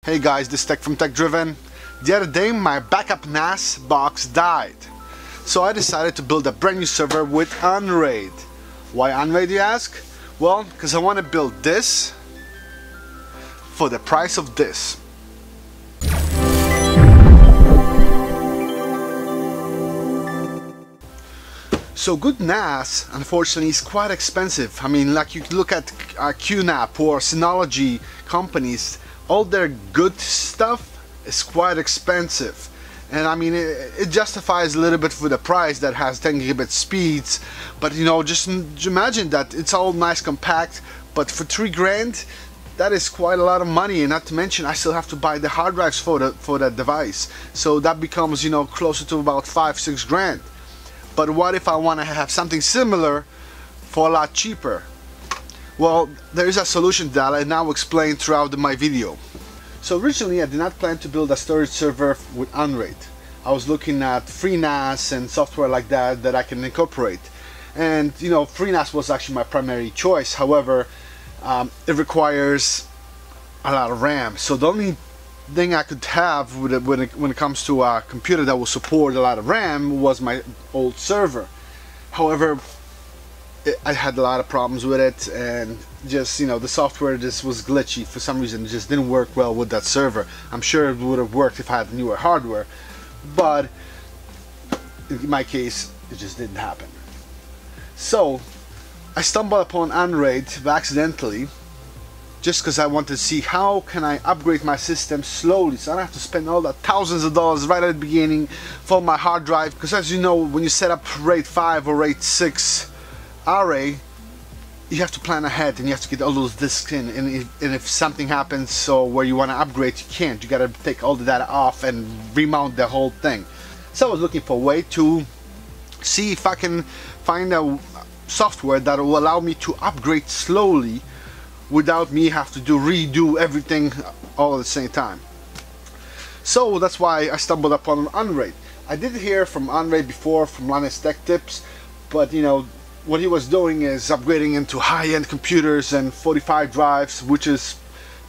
Hey guys, this is Tech from Teckdriven. The other day my backup NAS box died. So I decided to build a brand new server with unRaid. Why unRaid, you ask? Well, because I want to build this for the price of this. So good NAS, unfortunately, is quite expensive. I mean, like you look at QNAP or Synology companies, all their good stuff is quite expensive. And I mean, it justifies a little bit for the price that has 10 gigabit speeds. But you know, just imagine that it's all nice compact, but for 3 grand, that is quite a lot of money. And not to mention, I still have to buy the hard drives for that device. So that becomes, you know, closer to about 5-6 grand. But what if I want to have something similar for a lot cheaper? Well, there is a solution that I now explain throughout my video. So originally I did not plan to build a storage server with unRaid. I was looking at FreeNAS and software like that I can incorporate. And you know, FreeNAS was actually my primary choice. However, it requires a lot of RAM. So the only thing I could have when it comes to a computer that will support a lot of RAM was my old server. However, I had a lot of problems with it, and just, you know, the software just was glitchy for some reason. It just didn't work well with that server. I'm sure it would have worked if I had newer hardware, but in my case it just didn't happen. So I stumbled upon unRaid accidentally, just because I wanted to see how can I upgrade my system slowly, so I don't have to spend all that thousands of dollars right at the beginning for my hard drive. Because as you know, when you set up RAID 5 or RAID 6 array, you have to plan ahead and you have to get all those disks in, and if something happens so where you want to upgrade, you can't. You gotta take all the data off and remount the whole thing. So I was looking for a way to see if I can find a software that will allow me to upgrade slowly without me have to redo everything all at the same time. So that's why I stumbled upon unRaid. I did hear from unRaid before, from Linus Tech Tips, but you know, what he was doing is upgrading into high-end computers and 45 drives, which is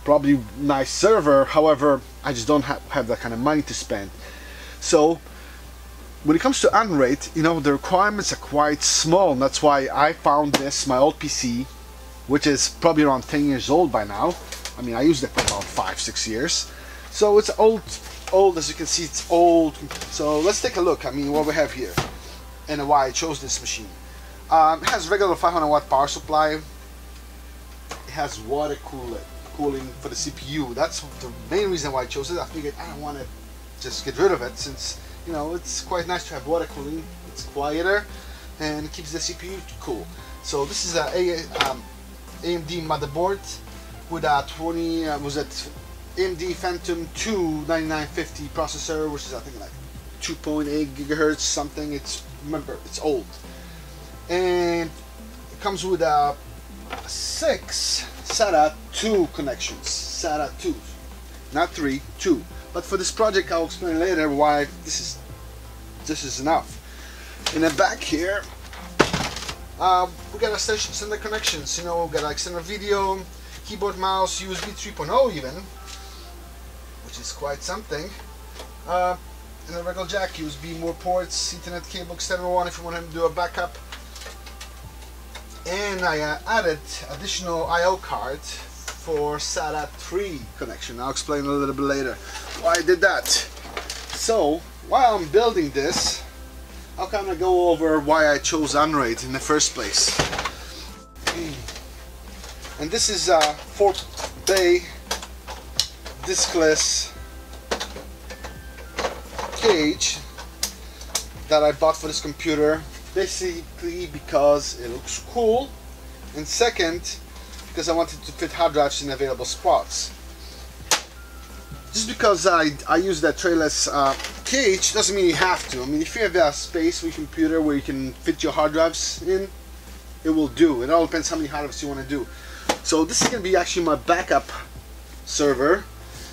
probably nice server. However, I just don't have that kind of money to spend. So when it comes to unRaid, you know, the requirements are quite small, and that's why I found this, my old PC, which is probably around 10 years old by now. I mean, I used it for about 5-6 years. So it's old, as you can see, it's old. So let's take a look, I mean, what we have here and why I chose this machine. It has regular 500 watt power supply. It has water cooling for the CPU. That's the main reason why I chose it. I figured I don't want to just get rid of it, since, you know, it's quite nice to have water cooling. It's quieter and it keeps the CPU cool. So this is a AMD motherboard with a AMD Phantom 2 9950 processor, which is I think like 2.8 gigahertz something. Remember, it's old. And it comes with a 6 SATA 2 connections. SATA 2, not 3, 2. But for this project, I'll explain later why this is enough. In the back here, we got a standard connections. You know, we got like external video, keyboard, mouse, USB 3.0 even, which is quite something. And a regular jack, USB, more ports, Ethernet cable, external one if you want to do a backup. And I added additional I/O card for SATA 3 connection. I'll explain a little bit later why I did that. So while I'm building this, I'll kind of go over why I chose unRaid in the first place. And this is a 4-bay diskless cage that I bought for this computer. Basically because it looks cool, and second, because I wanted to fit hard drives in available spots. Just because I use that trayless cage doesn't mean you have to. I mean, if you have a space with your computer where you can fit your hard drives in, it will do. It all depends how many hard drives you want to do. So this is going to be actually my backup server,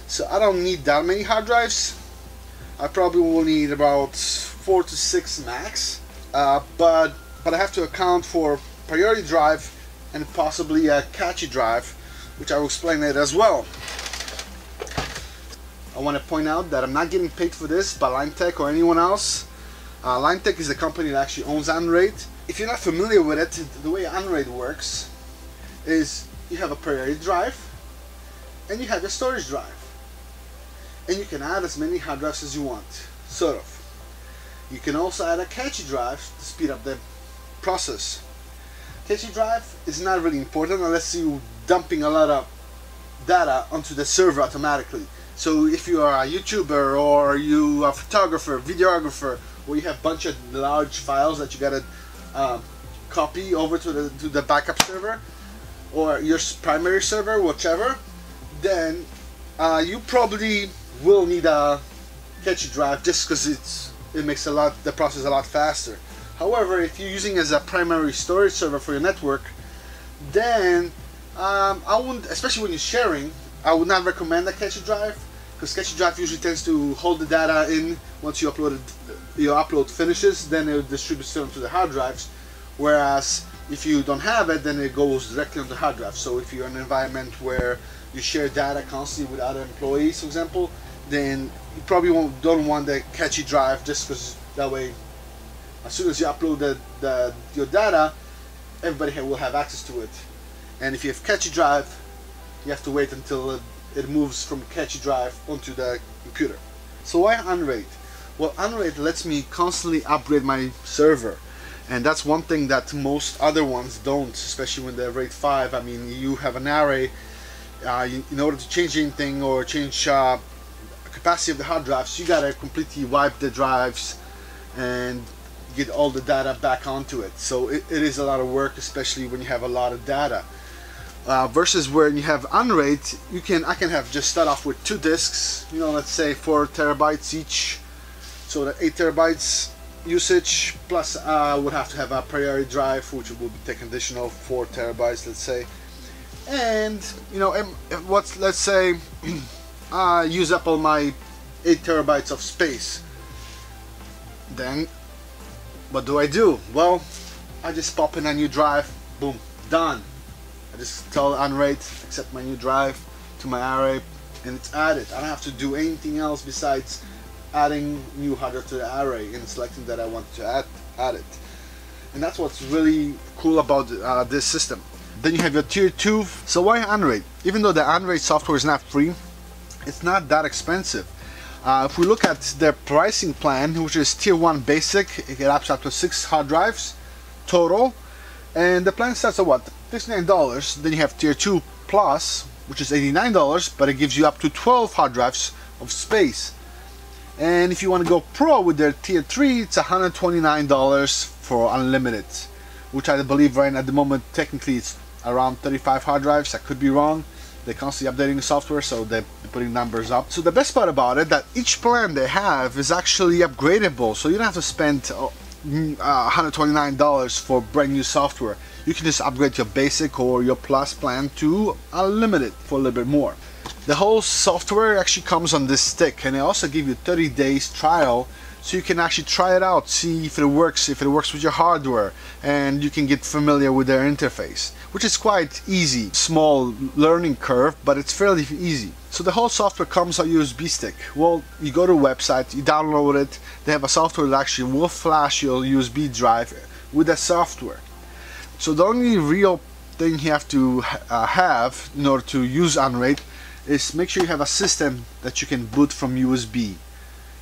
so I don't need that many hard drives. I probably will need about 4 to 6 max. But I have to account for priority drive and possibly a cache drive, which I will explain later as well. I want to point out that I'm not getting paid for this by Linetech or anyone else. Linetech is the company that actually owns unRaid. If you're not familiar with it, the way unRaid works is you have a priority drive and you have a storage drive. And you can add as many hard drives as you want, sort of. You can also add a cache drive to speed up the process. Cache drive is not really important unless you're dumping a lot of data onto the server automatically. So if you are a YouTuber or you are a photographer, videographer, or you have a bunch of large files that you gotta copy over to the backup server or your primary server, whichever, then you probably will need a cache drive just because it makes the process a lot faster. However, if you're using it as a primary storage server for your network, then I wouldn't, especially when you're sharing, I would not recommend a cache drive, because cache drive usually tends to hold the data in. Once your upload finishes, then it distributes them to the hard drives, whereas if you don't have it, then it goes directly on the hard drive. So if you're in an environment where you share data constantly with other employees, for example, then you probably don't want the cache drive, just because that way as soon as you upload your data, everybody will have access to it. And if you have cache drive, you have to wait until it moves from cache drive onto the computer. So why unRaid? Well, unRaid lets me constantly upgrade my server, and that's one thing that most other ones don't, especially when they're RAID 5. I mean, you have an array. In order to change anything or change capacity of the hard drives, you gotta completely wipe the drives and get all the data back onto it. So it is a lot of work, especially when you have a lot of data. Versus when you have unRaid, I can have just start off with 2 disks, let's say 4 terabytes each, so that 8 terabytes usage, plus I would have to have a priority drive, which will be take additional 4 terabytes, let's say. And let's say use up all my 8 terabytes of space. Then what do? Well, I just pop in a new drive, boom, done. I just tell unRaid accept my new drive to my array, and it's added. I don't have to do anything else besides adding new hard drive to the array and selecting that I want to add it. And that's what's really cool about this system. Then you have your tier 2. So why unRaid? Even though the unRaid software is not free, it's not that expensive. If we look at their pricing plan, which is tier 1 basic, it gets up to 6 hard drives total, and the plan starts at what? $59. Then you have tier 2 plus, which is $89, but it gives you up to 12 hard drives of space. And if you want to go pro with their tier 3, it's $129 for unlimited, which I believe right at the moment technically it's around 35 hard drives. I could be wrong. They're constantly updating the software, so they're putting numbers up. So the best part about it, that each plan they have is actually upgradable, so you don't have to spend $129 for brand new software. You can just upgrade your basic or your plus plan to unlimited for a little bit more. The whole software actually comes on this stick, and they also give you 30 days trial, so you can actually try it out, see if it works with your hardware, and you can get familiar with their interface, which is quite easy. Small learning curve, but it's fairly easy. So the whole software comes on USB stick. Well, you go to a website, you download it, they have a software that actually will flash your USB drive with the software. So the only real thing you have to have in order to use unRaid is make sure you have a system that you can boot from USB.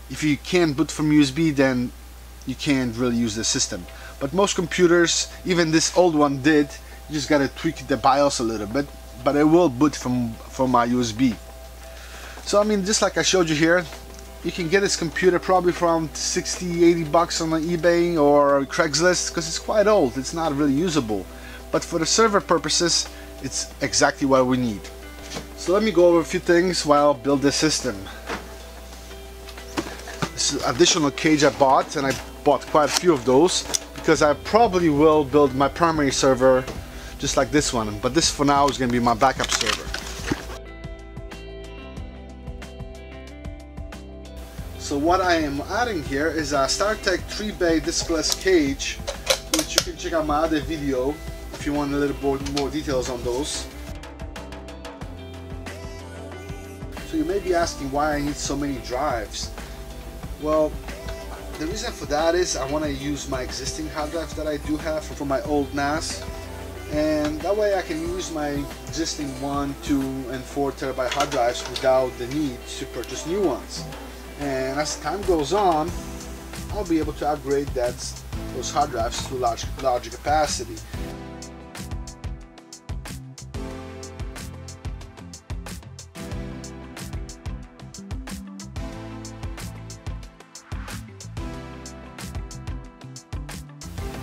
If you can't boot from USB, then you can't really use the system. But most computers, even this old one did, you just gotta tweak the BIOS a little bit, but it will boot from my USB. So I mean, just like I showed you here, you can get this computer probably from 60-80 bucks on eBay or Craigslist, because it's quite old, it's not really usable. But for the server purposes, it's exactly what we need. So let me go over a few things while I build this system. This is additional cage I bought, and I bought quite a few of those because I probably will build my primary server just like this one, but this for now is going to be my backup server. So what I am adding here is a StarTech 3-bay diskless cage, which you can check out my other video if you want a little more details on those. So you may be asking why I need so many drives. Well, the reason for that is I want to use my existing hard drives that I do have from my old NAS, and that way I can use my existing 1, 2, and 4 terabyte hard drives without the need to purchase new ones. And as time goes on, I'll be able to upgrade those hard drives to larger capacity.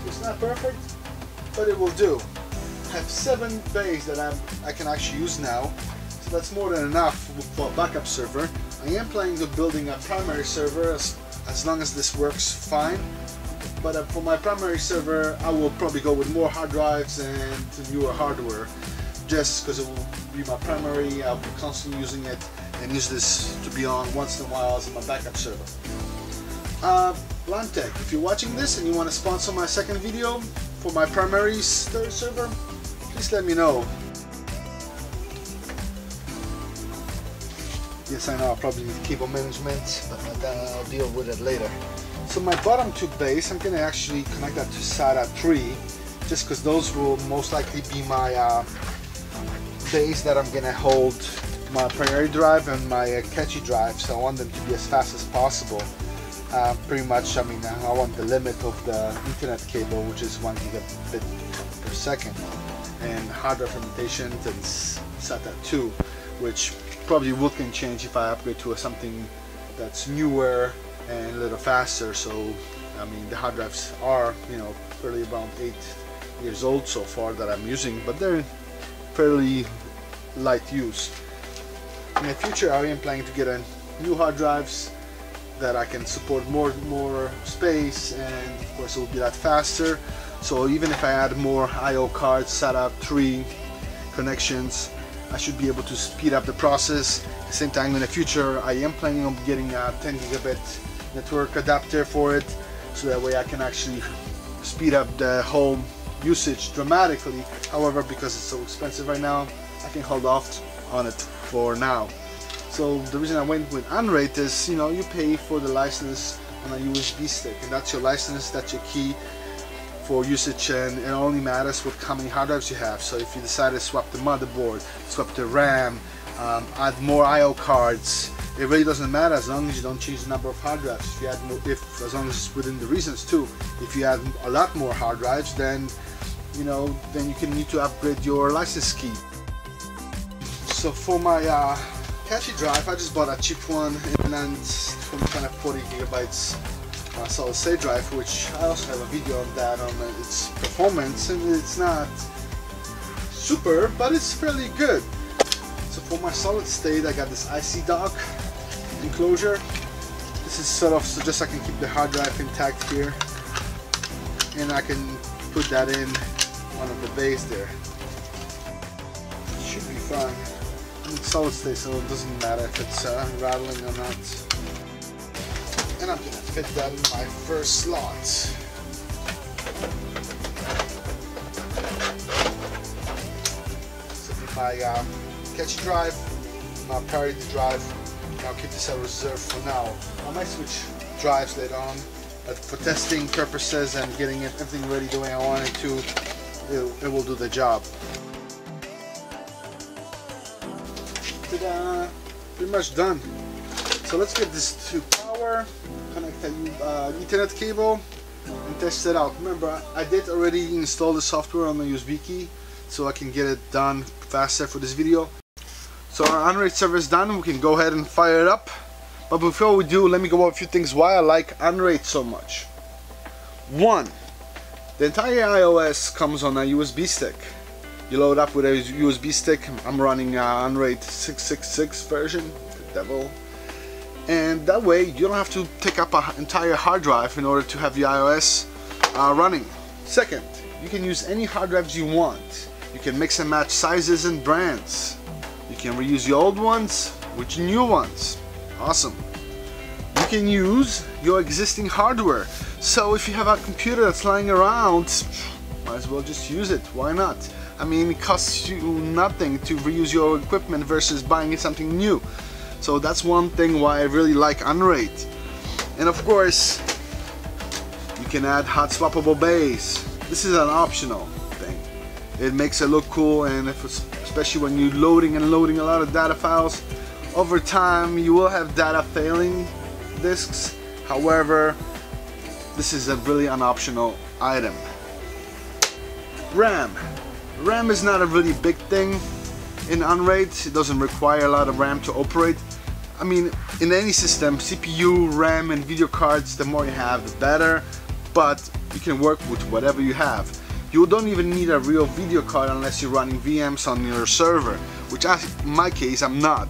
It's not perfect, but it will do. I have 7 bays that I can actually use now, so that's more than enough for a backup server. I am planning on building a primary server as long as this works fine, but for my primary server I will probably go with more hard drives and newer hardware, just because it will be my primary. I'll be constantly using it and use this to be on once in a while as my backup server. Lantech, if you're watching this and you want to sponsor my second video for my primary server, please let me know. Yes, I know I'll probably need cable management, but I'll deal with it later. So my bottom 2 bays, I'm going to actually connect that to SATA 3, just because those will most likely be my bays that I'm going to hold my primary drive and my cache drive, so I want them to be as fast as possible. Pretty much, I mean, I want the limit of the internet cable, which is 1 gigabit per second, and hard drive implementation is SATA 2, which probably can change if I upgrade to something that's newer and a little faster. So I mean, the hard drives are, you know, fairly around 8 years old so far that I'm using, but they're fairly light use. In the future I am planning to get a new hard drives that I can support more space, and of course it will be a lot faster. So even if I add more I/O cards, SATA 3 connections, I should be able to speed up the process. At the same time, in the future, I am planning on getting a 10 gigabit network adapter for it, so that way I can actually speed up the whole usage dramatically. However, because it's so expensive right now, I can hold off on it for now. So the reason I went with unRaid is, you know, you pay for the license on a USB stick, and that's your license, that's your key for usage, and it only matters how many hard drives you have. So if you decide to swap the motherboard, swap the RAM, add more I/O cards, it really doesn't matter as long as you don't change the number of hard drives. If you add more, as long as it's within the reasons too. If you add a lot more hard drives, then you know, then you can need to upgrade your license key. So for my cache drive, I just bought a cheap one, and then from kind of 40 gigabytes solid state drive, which I also have a video of that on its performance, and it's not super, but it's fairly good. So for my solid state, I got this IC dock enclosure. This is sort of so just I can keep the hard drive intact here, and I can put that in one of the bays there. It should be fine. It's solid state, so it doesn't matter if it's rattling or not. And I'm going to fit that in my first slot. So my cache drive, my priority drive, and I'll keep this as a reserve for now. I might switch drives later on, but for testing purposes and getting everything ready the way I want it to, it will do the job. Ta-da! Pretty much done. So let's get this to power, connect an Ethernet cable, and test it out. Remember, I did already install the software on the USB key, so I can get it done faster for this video. So our unRaid server is done. We can go ahead and fire it up. But before we do, let me go over a few things why I like unRaid so much. 1. The entire iOS comes on a USB stick. You load up with a USB stick. I'm running unRaid 666 version, the devil. And that way you don't have to take up an entire hard drive in order to have the iOS running. Second, you can use any hard drives you want. You can mix and match sizes and brands. You can reuse your old ones with your new ones. Awesome. You can use your existing hardware. So if you have a computer that's lying around, might as well just use it. Why not? I mean, it costs you nothing to reuse your equipment versus buying something new. So that's one thing why I really like unRaid. And of course, you can add hot swappable bays. This is an optional thing. It makes it look cool, and especially when you're loading and unloading a lot of data files, over time you will have data failing disks. However, this is a really an optional item. RAM. RAM is not a really big thing in unRaid. It doesn't require a lot of RAM to operate. I mean, in any system, CPU, RAM, and video cards, the more you have, the better. But you can work with whatever you have. You don't even need a real video card unless you're running VMs on your server, which in my case, I'm not.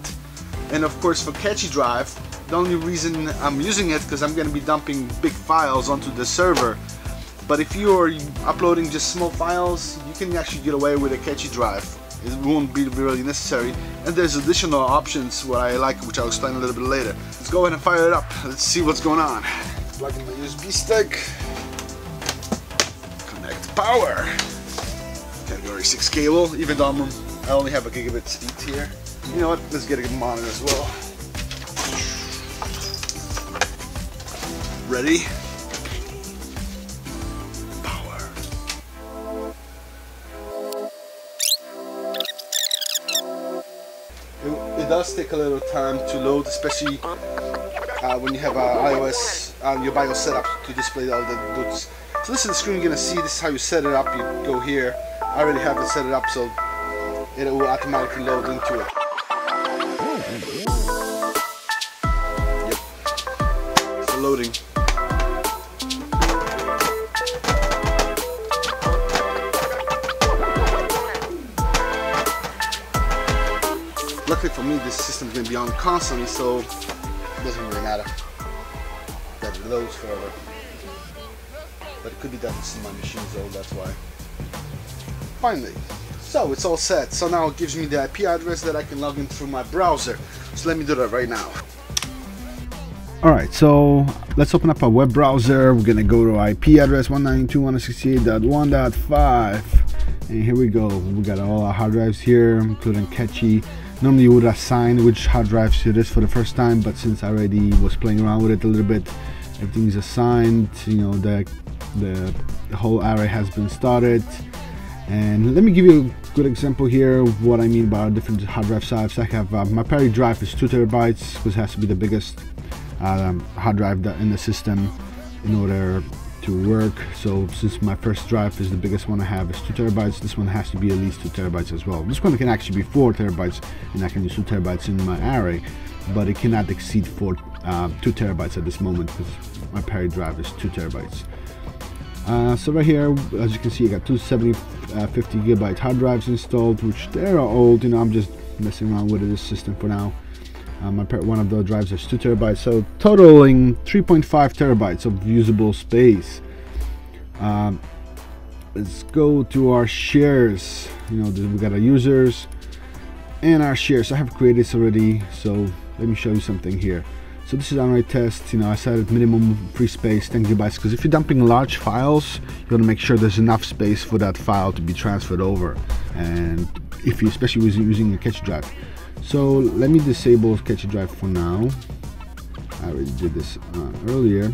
And of course, for Catchy Drive, the only reason I'm using it because I'm going to be dumping big files onto the server. But if you're uploading just small files, you can actually get away with a Catchy Drive. It won't be really necessary. And there's additional options what I like, which I'll explain a little bit later. Let's go ahead and fire it up. Let's see what's going on. Plug in the USB stick. Connect power. Category 6 cable, even though I only have a gigabit speed here. You know what? Let's get a monitor as well. Ready? It does take a little time to load, especially when you have iOS your BIOS set up to display all the goods. So this is the screen you're gonna see. This is how you set it up. You go here. I already have it set it up, so it will automatically load into it. Yep. So loading. Luckily for me, this system is going to be on constantly, so it doesn't really matter that it loads forever. But it could be that this is my machine, so that's why. Finally, so it's all set. So now it gives me the IP address that I can log in through my browser. So let me do that right now. Alright, so let's open up a web browser. We're going to go to IP address 192.168.1.5. And here we go. We got all our hard drives here, including Catchy. Normally you would assign which hard drives it is for the first time, but since I already was playing around with it a little bit, everything's assigned. You know, the whole array has been started. And let me give you a good example here of what I mean by different hard drive size. I have my parity drive is 2 terabytes, which has to be the biggest hard drive in the system in order to work. So since my first drive is the biggest one I have is 2 terabytes, this one has to be at least 2 terabytes as well. This one can actually be 4 terabytes, and I can use 2 terabytes in my array, but it cannot exceed 2 terabytes at this moment because my parity drive is 2 terabytes. So right here, as you can see, I got two 50 gigabyte hard drives installed, which they're old. You know, I'm just messing around with this system for now. One of the drives is 2 terabytes, so totaling 3.5 terabytes of usable space. Let's go to our shares. You know, we got our users and our shares. I have created this already, so let me show you something here. So this is unRaid test. You know, I set it minimum free space 10 gigabytes because if you're dumping large files, you want to make sure there's enough space for that file to be transferred over, and if you especially using a Catchy drive. So let me disable Catchy drive for now. I already did this earlier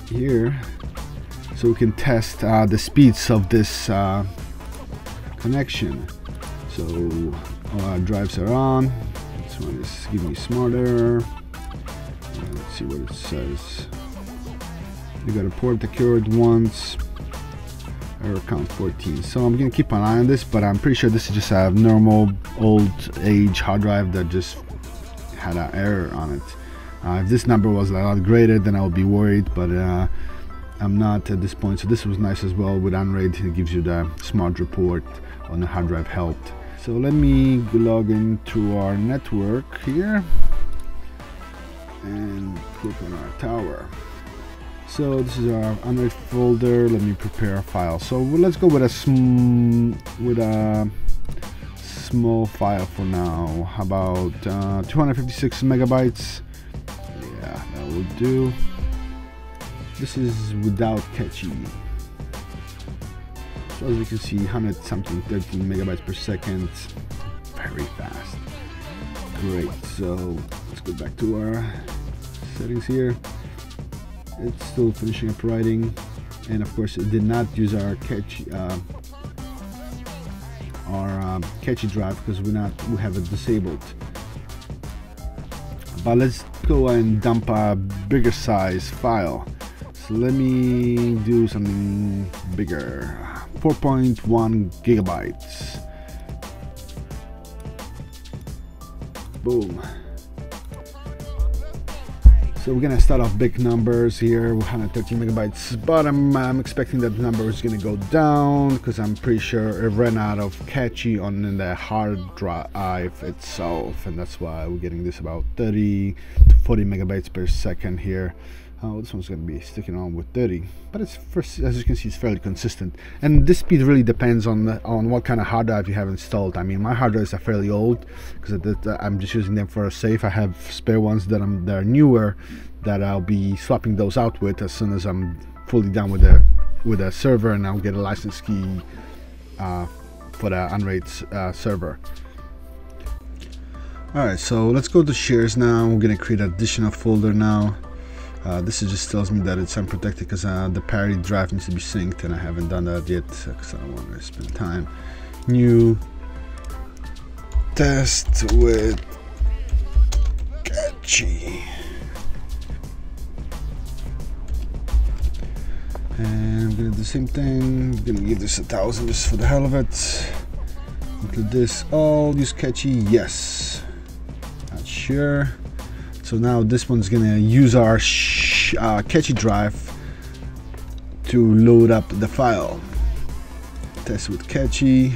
here, so we can test the speeds of this connection. So all our drives are on. This one is giving me smarter. Let's see what it says. You got a port occurred once. Error count 14. So I'm gonna keep an eye on this, but I'm pretty sure this is just a normal old age hard drive that just had an error on it. If this number was a lot greater, then I would be worried, but I'm not at this point. So this was nice as well with unRaid. It gives you the smart report on the hard drive health. So let me log into our network here and click on our tower. So this is our unRaid folder. Let me prepare a file. So let's go with a small file for now. How about 256 megabytes? Yeah, that will do. This is without Catchy. So as you can see, 100 something, 13 megabytes per second. Very fast. Great, so let's go back to our settings here. It's still finishing up writing, and of course it did not use our cache drive because we have it disabled. But let's go and dump a bigger size file. So let me do something bigger. 4.1 gigabytes. Boom. So we're gonna start off big numbers here, 113 megabytes, but I'm expecting that number is gonna go down because I'm pretty sure it ran out of cache on the hard drive itself, and that's why we're getting this about 30 to 40 megabytes per second here. This one's going to be sticking on with 30, but it's as you can see, it's fairly consistent. And this speed really depends on what kind of hard drive you have installed. I mean, my hard drives are fairly old because I'm just using them for a save. I have spare ones that are newer that I'll be swapping those out with as soon as I'm fully done with the server, and I'll get a license key for the unRaid server. Alright, so let's go to shares now. We're going to create an additional folder now. This just tells me that it's unprotected because the parity drive needs to be synced, and I haven't done that yet because I don't want to spend time. New test with cache, and I'm gonna do the same thing. I'm gonna give this 1,000 just for the hell of it. Include this all. Use cache, yes. Not sure. So now this one's gonna use our cache drive to load up the file. Test with cache.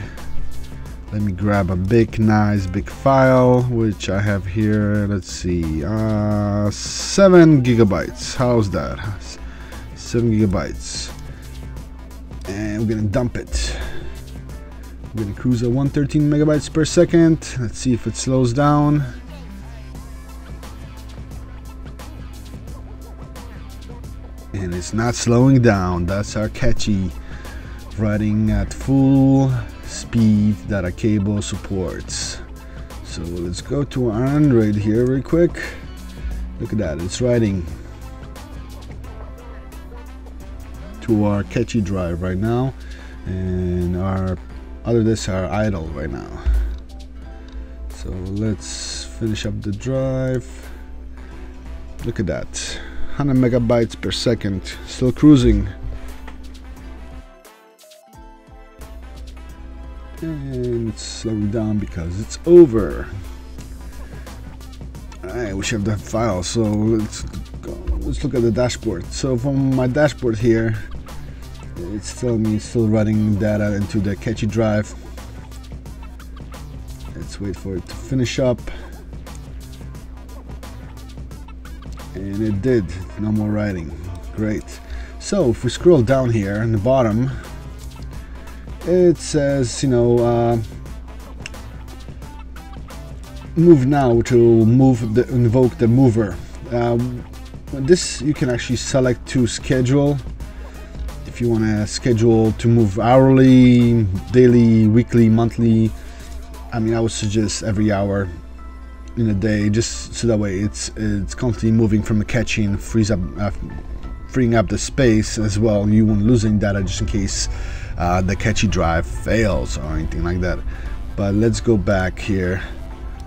Let me grab a nice big file, which I have here. Let's see, 7 gigabytes. How's that? 7 gigabytes. And we're gonna dump it. We're gonna cruise at 113 megabytes per second. Let's see if it slows down. And it's not slowing down. That's our cache writing at full speed that a cable supports. So let's go to our unRaid here real quick. Look at that, it's writing to our cache drive right now, and our other disks are idle right now. So let's finish up the drive. Look at that, 100 megabytes per second, still cruising. And it's slowing down because it's over. Alright, we should have that file, so let's look at the dashboard. So from my dashboard here, it's telling me it's still running data into the cache drive. Let's wait for it to finish up. And it did, no more writing. Great. So if we scroll down here in the bottom, it says, you know, move now to invoke the mover. This you can actually select to schedule. If you want to schedule to move hourly, daily, weekly, monthly. I mean, I would suggest every hour in a day, just so that way it's constantly moving from the cache and freeing up the space as well. You won't losing data just in case the cache drive fails or anything like that. But let's go back here.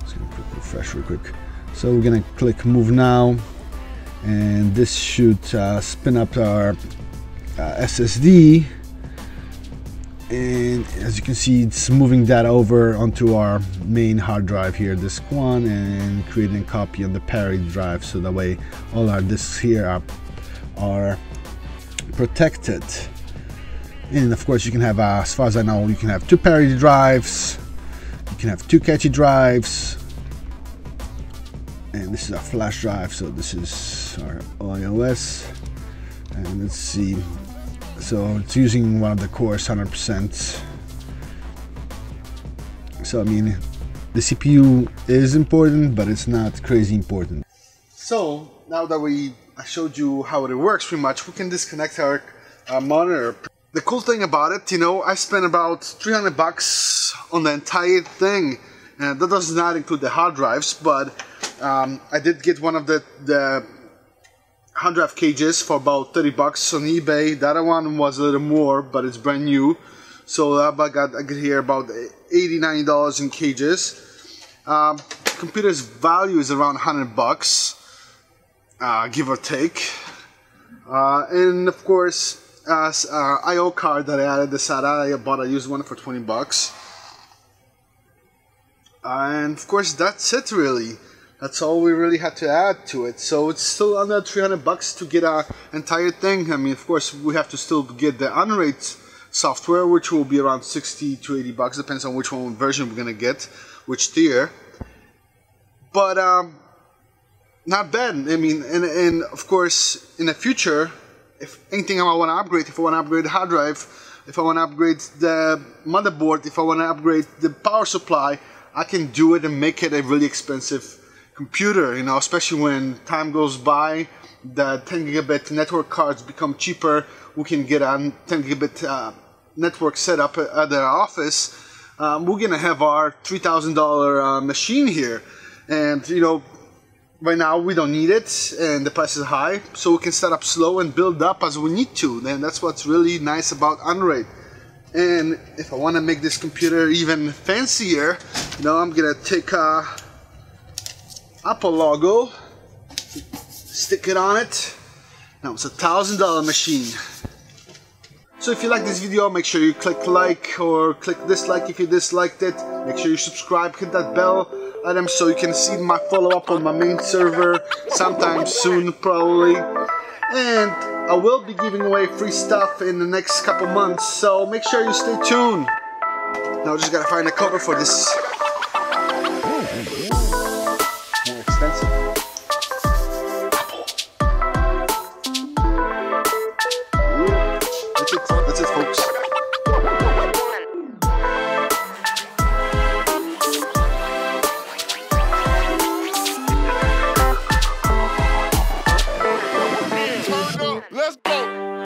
Just gonna quick refresh real quick. So we're gonna click move now, and this should spin up our SSD, and as you can see, it's moving that over onto our main hard drive here, disk 1, and creating a copy on the parity drive, so that way all our disks here are protected. And of course you can have, as far as I know, you can have 2 parity drives, you can have 2 cache drives, and this is our flash drive, so this is our iOS. And let's see, so it's using one of the cores 100%. So I mean, the CPU is important, but it's not crazy important. So now that I showed you how it works pretty much, we can disconnect our monitor. The cool thing about it, you know, I spent about $300 on the entire thing, and that does not include the hard drives, but I did get one of the hard drive cages for about 30 bucks on eBay. The other one was a little more, but it's brand new. So I got here about $80–90 in cages. Computer's value is around 100 bucks, give or take. And of course, I/O card that I added the SATA. I bought a used one for 20 bucks. And of course, that's it really. That's all we really had to add to it. So it's still under 300 bucks to get our entire thing. I mean, of course, we have to still get the unRaid software, which will be around 60 to 80 bucks, depends on which one version we're gonna get, which tier. But not bad. I mean, and of course, in the future, if anything I want to upgrade, if I want to upgrade the hard drive, if I want to upgrade the motherboard, if I want to upgrade the power supply, I can do it and make it a really expensive computer, you know, especially when time goes by, the 10 gigabit network cards become cheaper. We can get a 10 gigabit network set up at the office. We're gonna have our $3,000 machine here, and you know, right now we don't need it and the price is high, so we can start up slow and build up as we need to. And that's what's really nice about unRaid. And if I want to make this computer even fancier, you know, I'm gonna take a Apple logo, stick it on it. Now it's a $1,000 machine. So if you like this video, make sure you click like or click dislike if you disliked it. Make sure you subscribe, hit that bell item so you can see my follow-up on my main server sometime soon probably. And I will be giving away free stuff in the next couple months, so make sure you stay tuned. Now I just gotta find a cover for this. More expensive. Apple. Ooh, that's it.